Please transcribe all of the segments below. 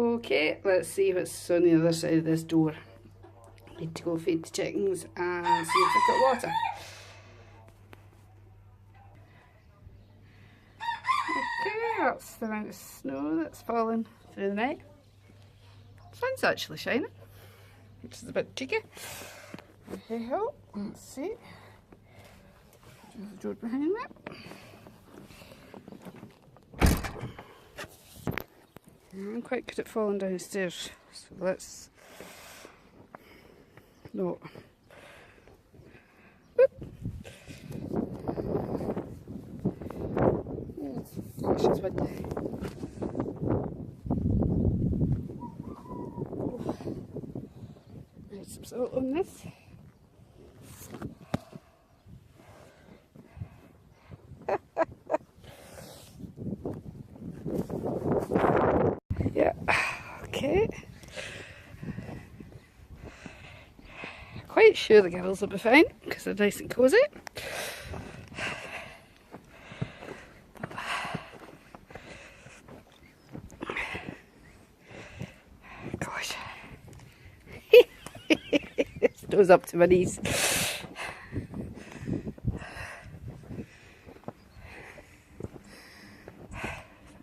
Okay, let's see what's on the other side of this door. Need to go feed the chickens and see if they've got water. Okay, that's the amount of snow that's fallen through the night. The sun's actually shining, which is a bit cheeky. Hey ho, let's see. There's the road behind that. I'm quite good at falling down the stairs, so let's no. Oh, gosh, it's windy. Right, some salt on this. Yeah, okay. Quite sure the girls will be fine because they're nice and cosy. Gosh. Snow's up to my knees.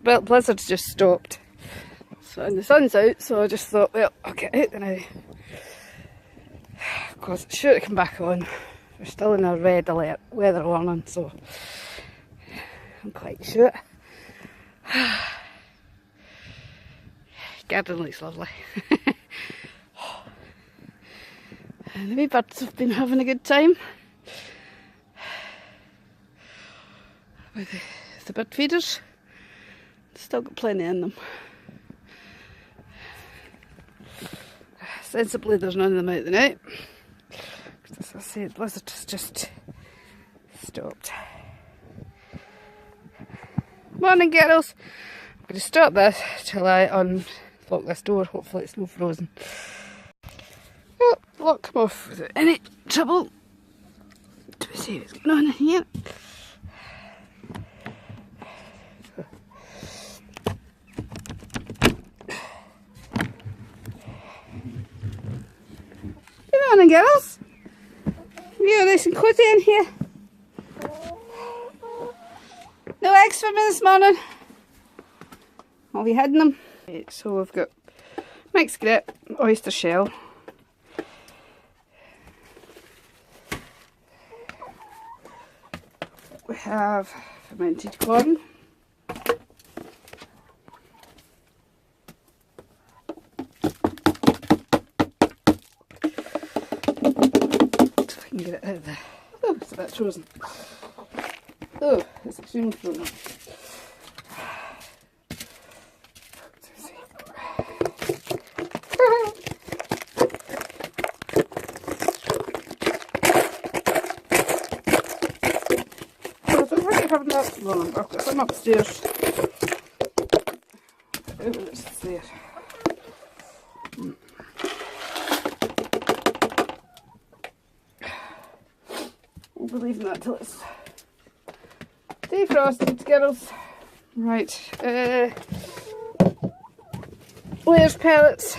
Well, blizzard's just stopped. So, and the sun's out, so I just thought, well, I'll get out now. Of course, it's sure to come back on. We're still in a red alert weather warning, so I'm quite sure. Garden looks lovely. And the wee birds have been having a good time with the bird feeders. Still got plenty in them. Sensibly there's none of them out the night. As I said, blizzard has just stopped. Morning girls! I'm going to stop this till I unlock this door. Hopefully it's not frozen. Oh, lock come off without any trouble. Do we see what's going on in here? Good morning girls! You're nice and cosy in here. No eggs for me this morning. I'll be hiding them. Right, so we've got mixed grit, oyster shell. We have fermented corn. Get it out there. Oh, it's a bit frozen. Oh, it's extremely frozen. I don't really have that long. I've got some upstairs. Oh, it's there. We'll be leaving that till it's defrosted, girls. Right, layers pellets.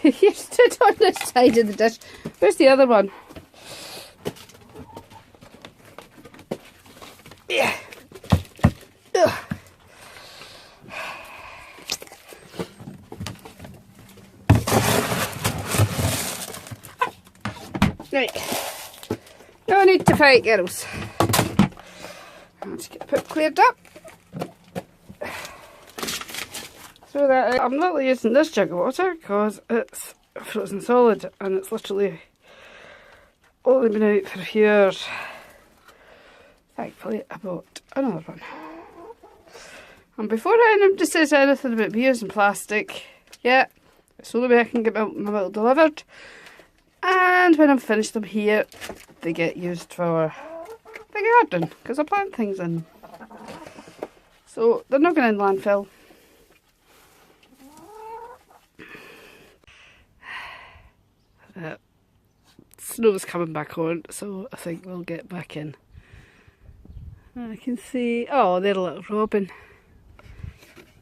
You stood on this side of the dish. Where's the other one? Yeah. Ugh. Right, no need to fight, girls. I'll just get the poop cleared up. Throw that out. I'm not using this jug of water because it's frozen solid and it's literally only been out for a few hours. Thankfully I bought another one. And before anybody says anything about me using plastic, yeah, it's the only way I can get my milk delivered. And when I'm finished them here, they get used for the garden because I plant things in them. So they're not going in landfill. snow's coming back on, so I think we'll get back in. I can see, oh, there's a little robin.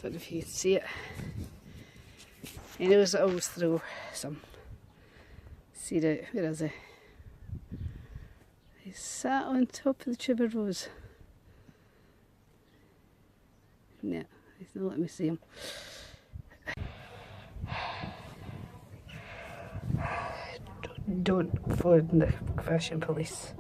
Don't know if you can see it. He knows that I always throw some seed out. Where is he? He's sat on top of the tuberose. No, he's not letting me see him. Don't phone the fashion police.